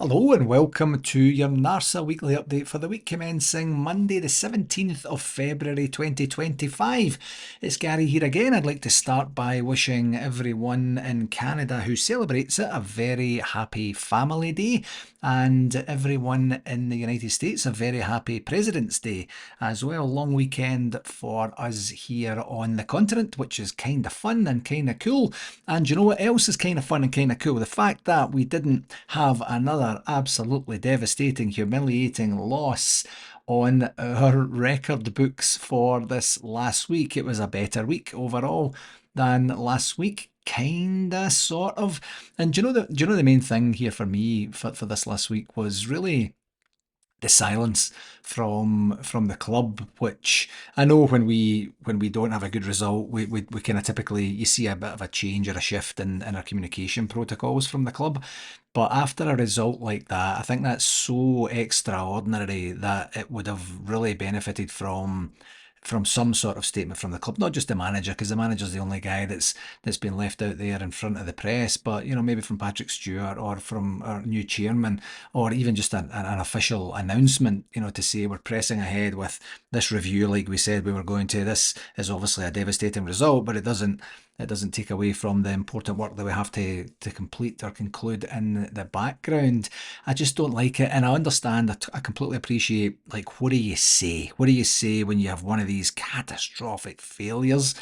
Hello and welcome to your NARSA weekly update for the week commencing Monday the 17th of February 2025. It's Gary here again. I'd like to start by wishing everyone in Canada who celebrates it a very happy Family Day, and everyone in the United States a very happy President's Day as well. Long weekend for us here on the continent, which is kind of fun and kind of cool. And you know what else is kind of fun and kind of cool? The fact that we didn't have another absolutely devastating, humiliating loss on our record books for this last week. It was a better week overall than last week. Kinda, sort of. And do you know the main thing here for me for this last week was really the silence from the club, which I know when we don't have a good result, we kind of typically you see a bit of a change or a shift in our communication protocols from the club. But after a result like that, I think that's so extraordinary that it would have really benefited from some sort of statement from the club, not just the manager, because the manager's the only guy that's been left out there in front of the press, but maybe from Patrick Stewart or from our new chairman, or even just an official announcement, to say we're pressing ahead with this review like we said we were going to. This is obviously a devastating result, but it doesn't take away from the important work that we have to complete or conclude in the background. I just don't like it, and I understand. I completely appreciate, like, what do you say? What do you say when you have one of these catastrophic failures?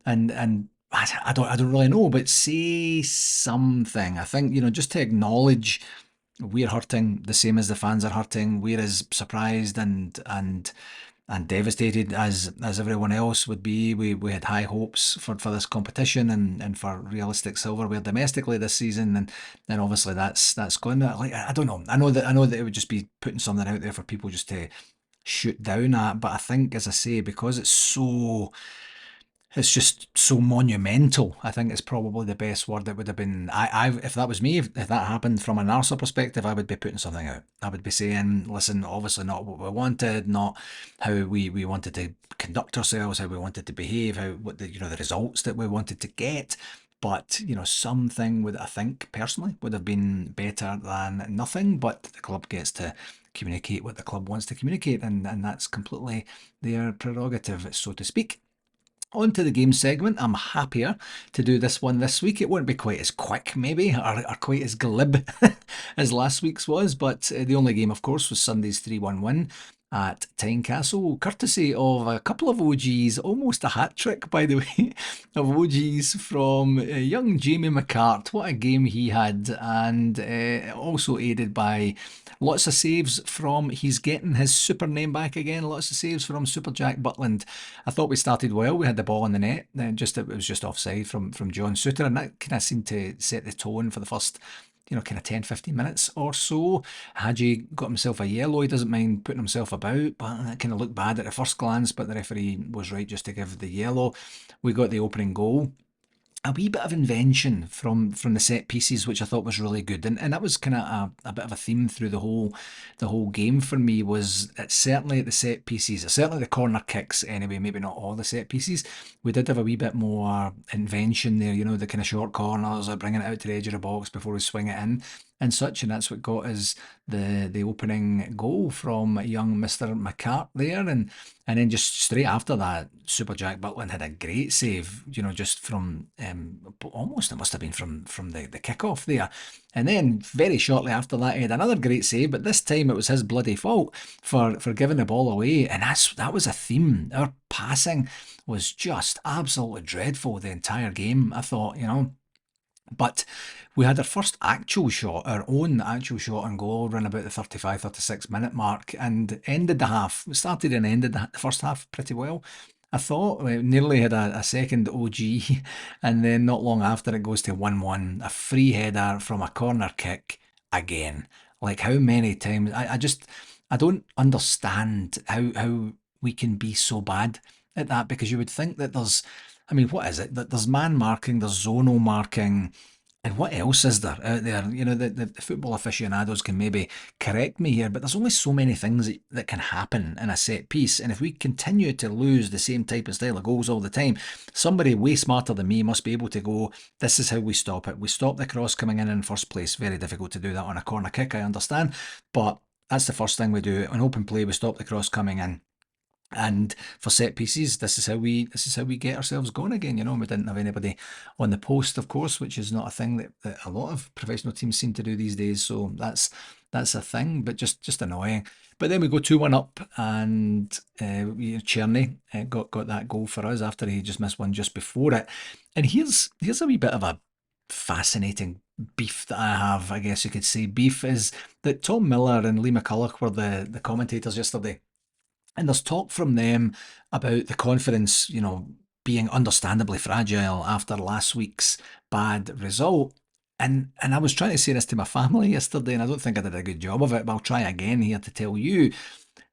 And I don't really know, but say something. I think just to acknowledge we're hurting the same as the fans are hurting. We're as surprised and devastated as everyone else would be. We had high hopes for this competition and for realistic silverware domestically this season, and obviously that's gone. Like, I don't know. I know that it would just be putting something out there for people just to shoot down at, but I think, as I say, because it's just so monumental. I think it's probably the best word. It would have been, if that was me, if that happened from a NARSA perspective, I would be putting something out. I would be saying, listen, obviously not what we wanted, not how we wanted to conduct ourselves, how we wanted to behave, how what the results that we wanted to get. But something would, I think personally, would have been better than nothing. But the club gets to communicate what the club wants to communicate, and that's completely their prerogative, so to speak. On to the game segment. I'm happier to do this one this week. It won't be quite as quick, maybe, or quite as glib as last week's was, but the only game, of course, was Sunday's 3-1 win at Tynecastle, courtesy of a couple of OGs, almost a hat trick, by the way, of OGs from young Jamie McCart. What a game he had, and also aided by lots of saves from, he's getting his super name back again, lots of saves from Super Jack Butland. I thought we started well. We had the ball in the net, it was just offside from John Suter, and that kind of seemed to set the tone for the first kind of 10, 15 minutes or so. Hadji got himself a yellow. He doesn't mind putting himself about, but that kind of looked bad at the first glance, but the referee was right just to give the yellow. We got the opening goal. A wee bit of invention from the set pieces, which I thought was really good, and that was kind of a bit of a theme through the whole game for me. Was it certainly at the set pieces, certainly the corner kicks anyway, maybe not all the set pieces. We did have a wee bit more invention there, the kind of short corners or bringing it out to the edge of the box before we swing it in and such, and that's what got us the opening goal from young Mr. McCart there, and then just straight after that, Super Jack Butland had a great save, just from almost, it must have been from the kickoff there. And then very shortly after that, he had another great save, but this time it was his bloody fault for giving the ball away. And that was a theme. Our passing was just absolutely dreadful the entire game, I thought. But we had our first actual shot, our own actual shot on goal, around about the 35, 36 minute mark, and ended the half. We started and ended the first half pretty well. I thought we nearly had a second OG, and then not long after it goes to 1-1, a free header from a corner kick again. Like, how many times? I don't understand how we can be so bad at that, because you would think that there's, I mean, what is it? That there's man marking, there's zonal marking, And what else is there out there? You know, the football aficionados can maybe correct me here, but there's only so many things that can happen in a set piece. And if we continue to lose the same type of style of goals all the time, somebody way smarter than me must be able to go, this is how we stop it. We stop the cross coming in first place. Very difficult to do that on a corner kick, I understand. But that's the first thing we do. On open play, we stop the cross coming in. And for set pieces, this is how we get ourselves going again. You know, we didn't have anybody on the post, of course, which is not a thing that a lot of professional teams seem to do these days. So that's a thing, but just annoying. But then we go 2-1 up, and Cherney got that goal for us after he just missed one just before it. And here's a wee bit of a fascinating beef that I have, I guess you could say. Beef is that Tom Miller and Lee McCulloch were the commentators yesterday, and there's talk from them about the confidence, being understandably fragile after last week's bad result. And I was trying to say this to my family yesterday, and I don't think I did a good job of it, but I'll try again here to tell you.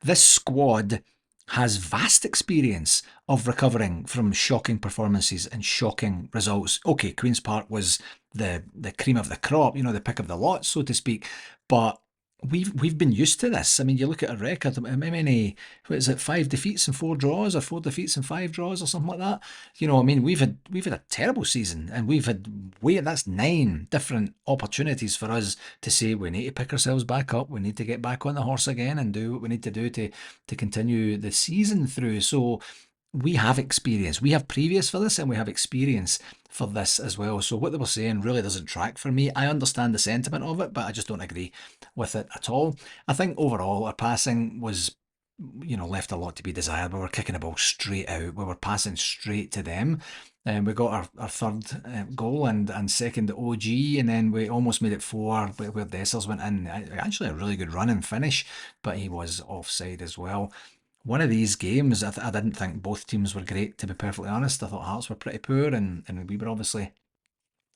This squad has vast experience of recovering from shocking performances and shocking results. Okay, Queen's Park was the cream of the crop, the pick of the lot, so to speak. But we've been used to this. I mean, you look at a record, how many, what is it, 5 defeats and 4 draws, or 4 defeats and 5 draws, or something like that. I mean, we've had a terrible season, and that's 9 different opportunities for us to say we need to pick ourselves back up, we need to get back on the horse again and do what we need to do to continue the season through. So we have experience. We have previous for this, and we have experience for this as well. So what they were saying really doesn't track for me. I understand the sentiment of it, but I just don't agree with it at all. I think overall our passing was, left a lot to be desired. We were kicking the ball straight out. We were passing straight to them. And we got our third goal and second OG, and then we almost made it 4 where Dessers went in. Actually, a really good run and finish, but he was offside as well. One of these games, I didn't think both teams were great, to be perfectly honest. I thought Hearts were pretty poor, and we were obviously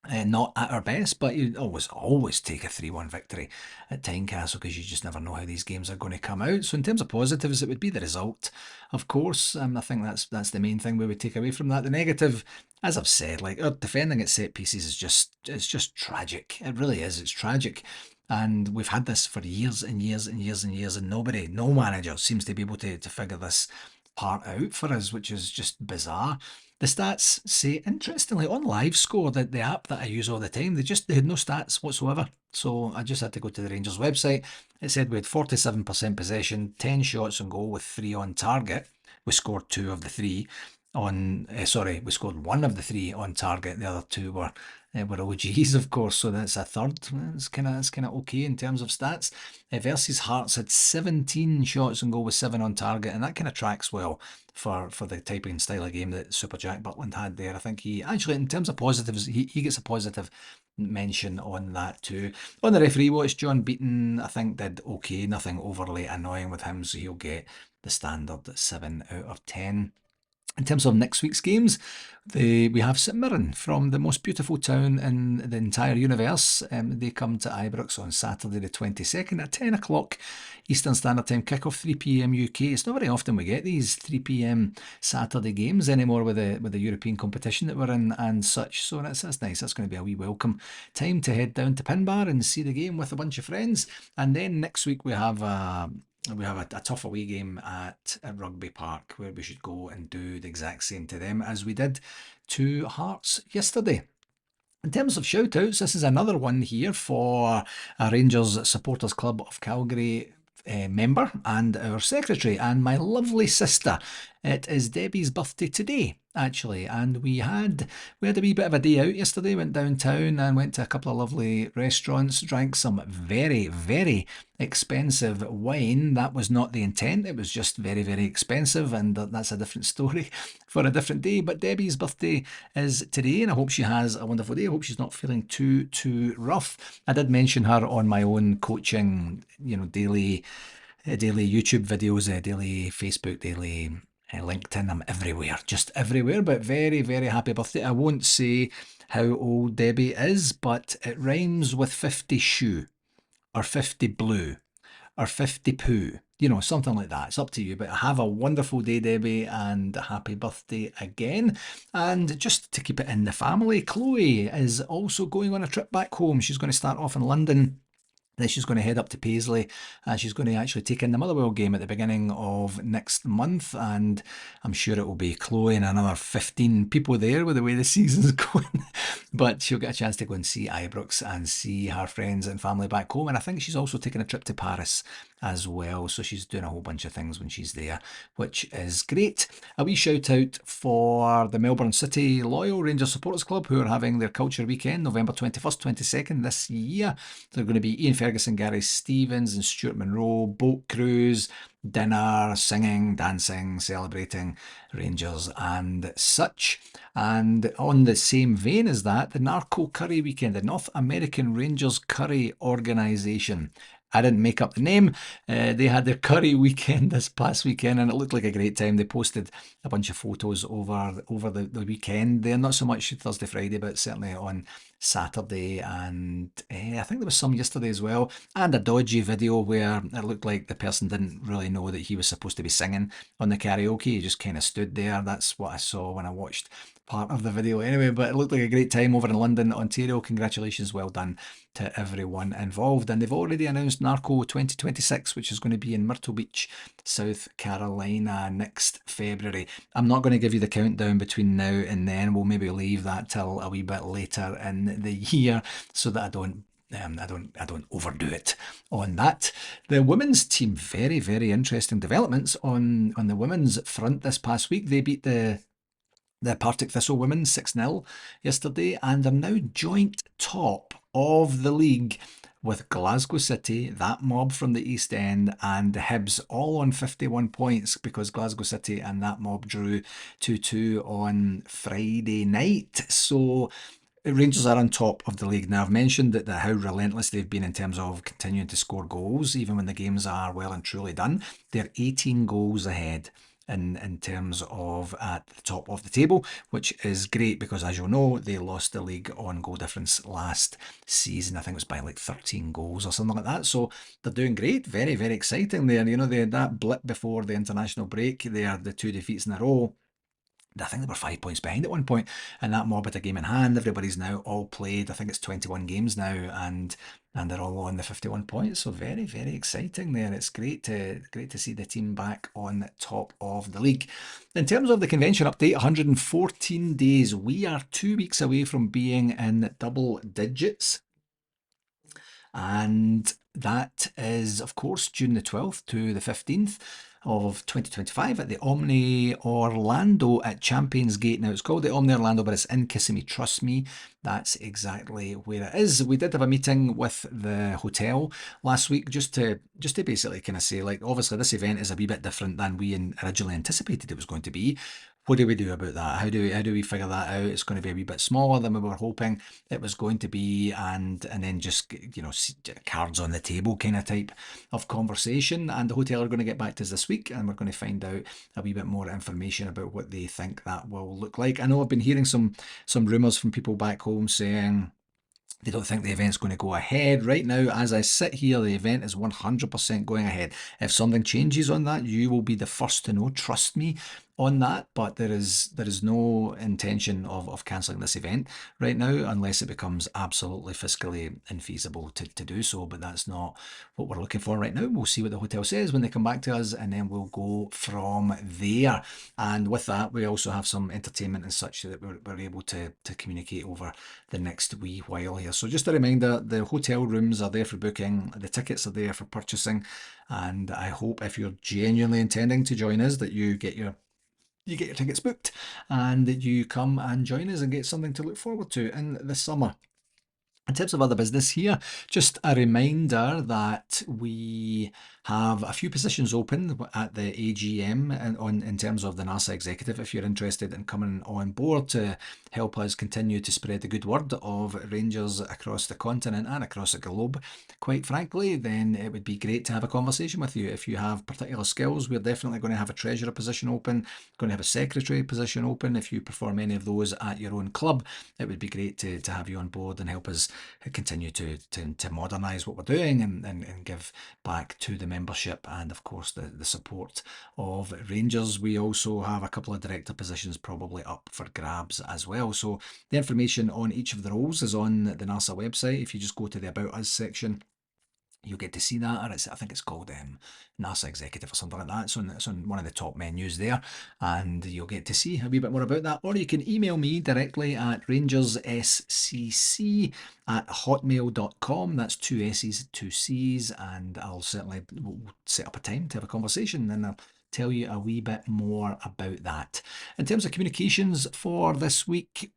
not at our best, but you always take a 3-1 victory at Tynecastle, because you just never know how these games are going to come out. So in terms of positives, it would be the result, of course. I think that's the main thing we would take away from that. The negative, as I've said, like, our defending at set pieces is just tragic. It really is. It's tragic. And we've had this for years and years and years and years, and no manager seems to be able to figure this part out for us, which is just bizarre. The stats say, interestingly, on LiveScore, that the app that I use all the time, they had no stats whatsoever. So I just had to go to the Rangers website. It said we had 47% possession, 10 shots on goal with 3 on target. We scored 2 of the 3 on, we scored 1 of the 3 on target. The other 2 were OGs, of course, so that's a third. It's kind of okay in terms of stats. Versus Hearts had 17 shots on goal with 7 on target, and that kind of tracks well for the type and style of game that Super Jack Butland had there. I think he actually, in terms of positives, he gets a positive mention on that too. On the referee watch, John Beaton, I think, did okay. Nothing overly annoying with him, so he'll get the standard 7 out of 10. In terms of next week's games, we have St Mirren, from the most beautiful town in the entire universe. They come to Ibrox on Saturday the 22nd at 10 o'clock Eastern Standard Time, kick-off 3 p.m. UK. It's not very often we get these 3 p.m. Saturday games anymore with the European competition that we're in and such. So that's nice. That's going to be a wee welcome time to head down to Pinbar and see the game with a bunch of friends. And then next week we have a tough away game at Rugby Park, where we should go and do the exact same to them as we did to Hearts yesterday. In terms of shout-outs, this is another one here for a Rangers Supporters Club of Calgary member and our secretary and my lovely sister. It is Debbie's birthday today, actually, and we had a wee bit of a day out yesterday. Went downtown and went to a couple of lovely restaurants, drank some very, very expensive wine. That was not the intent. It was just very, very expensive, and that's a different story for a different day. But Debbie's birthday is today, and I hope she has a wonderful day. I hope she's not feeling too rough. I did mention her on my own coaching, daily YouTube videos, daily Facebook, daily LinkedIn. I'm everywhere, just everywhere. But very, very happy birthday. I won't say how old Debbie is, but it rhymes with 50 shoe, or 50 blue, or 50 poo. something like that. It's up to you. But have a wonderful day, Debbie, and happy birthday again. And just to keep it in the family, Chloe is also going on a trip back home. She's going to start off in London. Then she's going to head up to Paisley and she's going to actually take in the Motherwell game at the beginning of next month. And I'm sure it will be Chloe and another 15 people there with the way the season's going. But she'll get a chance to go and see Ibrox and see her friends and family back home. And I think she's also taking a trip to Paris as well. So she's doing a whole bunch of things when she's there, which is great. A wee shout out for the Melbourne City Loyal Rangers Supporters Club, who are having their culture weekend November 21st, 22nd this year. They're going to be Ian Ferguson, Gary Stevens and Stuart Monroe, boat cruise, dinner, singing, dancing, celebrating Rangers and such. And on the same vein as that, the Narco Curry Weekend, the North American Rangers Curry Organisation. I didn't make up the name. They had their curry weekend this past weekend and it looked like a great time. They posted a bunch of photos over the weekend. They're not so much Thursday, Friday, but certainly on Saturday, and I think there was some yesterday as well, and a dodgy video where it looked like the person didn't really know that he was supposed to be singing on the karaoke. He just kind of stood there. That's what I saw when I watched part of the video anyway, but it looked like a great time over in London, Ontario. Congratulations, well done to everyone involved. And they've already announced Narco 2026, which is going to be in Myrtle Beach, South Carolina next February. I'm not going to give you the countdown between now and then. We'll maybe leave that till a wee bit later in the year so that I don't overdo it on that. The women's team, very, very interesting developments on the women's front this past week. They beat the Partick Thistle women 6-0 yesterday and are now joint top of the league with Glasgow City, that mob from the East End, and the Hibs all on 51 points because Glasgow City and that mob drew 2-2 on Friday night. So Rangers are on top of the league. Now, I've mentioned that how relentless they've been in terms of continuing to score goals, even when the games are well and truly done. They're 18 goals ahead in terms of at the top of the table, which is great because, as you'll know, they lost the league on goal difference last season. I think it was by like 13 goals or something like that. So they're doing great. Very, very exciting there. They had that blip before the international break. They are the 2 defeats in a row. I think they were 5 points behind at one point, and that mob had a game in hand. Everybody's now all played. I think it's 21 games now, and they're all on the 51 points. So very, very exciting there. It's great to see the team back on top of the league. In terms of the convention update, 114 days. We are 2 weeks away from being in double digits. And that is, of course, June the 12th to the 15th of 2025 at the Omni Orlando at Champions Gate. Now, it's called the Omni Orlando, but it's in Kissimmee. Trust me, that's exactly where it is. We did have a meeting with the hotel last week just to basically kind of say, like, obviously this event is a wee bit different than we originally anticipated it was going to be. What do we do about that? How do we figure that out? It's going to be a wee bit smaller than we were hoping it was going to be, and then just cards on the table kind of type of conversation. And the hotel are going to get back to us this week, and we're going to find out a wee bit more information about what they think that will look like. I know I've been hearing some rumours from people back home saying they don't think the event's going to go ahead. Right now, as I sit here, the event is 100% going ahead. If something changes on that, you will be the first to know. Trust me on that, but there is no intention of cancelling this event right now unless it becomes absolutely fiscally infeasible to do so, but that's not what we're looking for right now. We'll see what the hotel says when they come back to us, and then we'll go from there. And with that, we also have some entertainment and such that we're able to communicate over the next wee while here. So just a reminder, the hotel rooms are there for booking, the tickets are there for purchasing, and I hope if you're genuinely intending to join us that you get your tickets booked and that you come and join us and get something to look forward to in the summer. In terms of other business here, just a reminder that we have a few positions open at the AGM and in terms of the NARSA executive. If you're interested in coming on board to help us continue to spread the good word of Rangers across the continent and across the globe, quite frankly, then it would be great to have a conversation with you. If you have particular skills, we're definitely going to have a treasurer position open, going to have a secretary position open. If you perform any of those at your own club, it would be great to have you on board and help us continue to modernise what we're doing and give back to the membership and, of course, the support of Rangers. We also have a couple of director positions probably up for grabs as well. So the information on each of the roles is on the NARSA website. If you just go to the About Us section, you'll get to see that, or I think it's called NASA Executive or something like that. It's on one of the top menus there, and you'll get to see a wee bit more about that. Or you can email me directly at rangersscc@hotmail.com. That's two S's, two C's, and I'll certainly set up a time to have a conversation, and I'll tell you a wee bit more about that. In terms of communications for this week,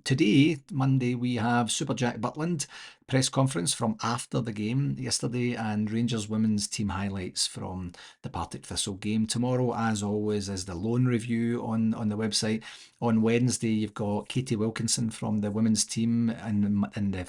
today, Monday, we have Super Jack Butland press conference from after the game yesterday, and Rangers women's team highlights from the Partick Thistle game. Tomorrow, as always, is the loan review on the website. On Wednesday, you've got Katie Wilkinson from the women's team in the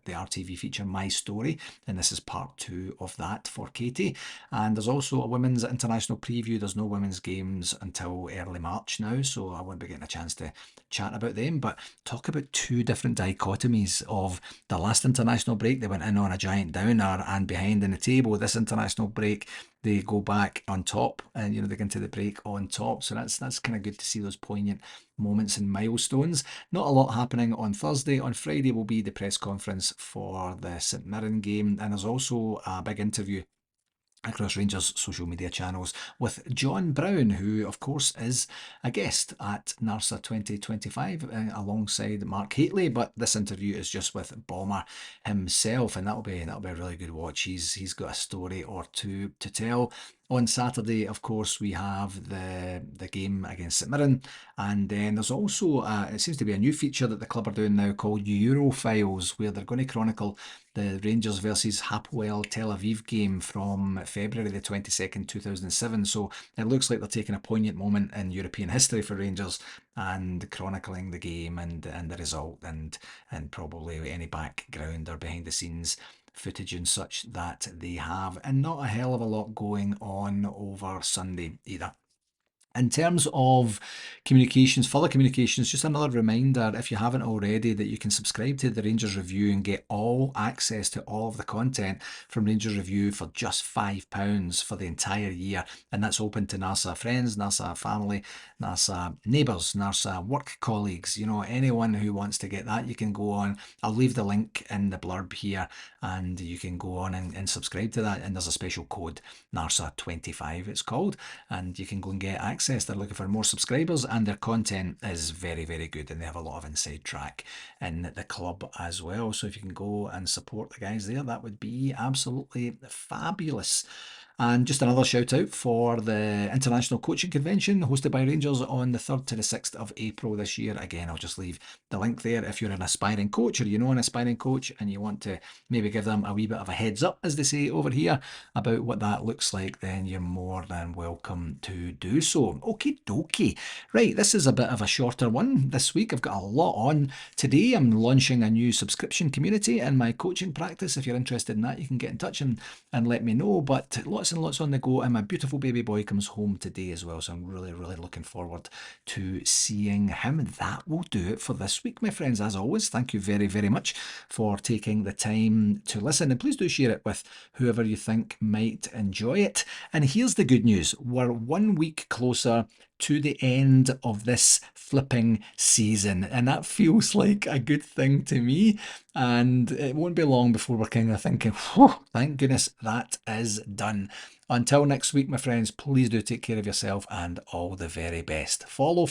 RTV feature My Story, and this is part 2 of that for Katie. And there's also a women's international preview. There's no women's games until early March now, so I won't be getting a chance to chat about them. But talk about two different dichotomies of the last international break. They went in on a giant downer and behind in the table. This international break, they go back on top, and they get into the break on top. So that's kind of good to see those poignant moments and milestones. Not a lot happening on Thursday. On Friday will be the press conference for the St Mirren game, and there's also a big interview across Rangers social media channels with John Brown, who of course is a guest at NARSA 2025 alongside Mark Haitley, but this interview is just with Bomber himself, and that'll be a really good watch. He's got a story or two to tell. On Saturday, of course, we have the game against St Mirren, and then there's also it seems to be a new feature that the club are doing now called Europhiles, where they're going to chronicle the Rangers versus Hapoel Tel Aviv game from February the 22nd, 2007. So it looks like they're taking a poignant moment in European history for Rangers and chronicling the game and the result and probably any background or behind the scenes footage and such that they have, and not a hell of a lot going on over Sunday either. In terms of communications, further communications, just another reminder, if you haven't already, that you can subscribe to the Rangers Review and get all access to all of the content from Rangers Review for just £5 for the entire year. And that's open to NARSA friends, NARSA family, NARSA neighbours, NARSA work colleagues, anyone who wants to get that, you can go on. I'll leave the link in the blurb here, and you can go on and subscribe to that. And there's a special code, NARSA25 it's called, and you can go and get access. They're looking for more subscribers, and their content is very, very good, and they have a lot of inside track in the club as well. So if you can go and support the guys there, that would be absolutely fabulous. And just another shout out for the International Coaching Convention hosted by Rangers on the 3rd to the 6th of April this year. Again, I'll just leave the link there if you're an aspiring coach, or an aspiring coach and you want to maybe give them a wee bit of a heads up, as they say over here, about what that looks like, then you're more than welcome to do so. Okie dokie. Right, this is a bit of a shorter one this week. I've got a lot on today. I'm launching a new subscription community in my coaching practice. If you're interested in that, you can get in touch and let me know. But lots and lots on the go, and my beautiful baby boy comes home today as well, so I'm really, really looking forward to seeing him. That will do it for this week, my friends. As always, thank you very, very much for taking the time to listen, and please do share it with whoever you think might enjoy it. And here's the good news: we're 1 week closer to the end of this flipping season, and that feels like a good thing to me. And it won't be long before we're kind of thinking, whew, thank goodness that is done. Until next week, my friends, please do take care of yourself, and all the very best. Follow.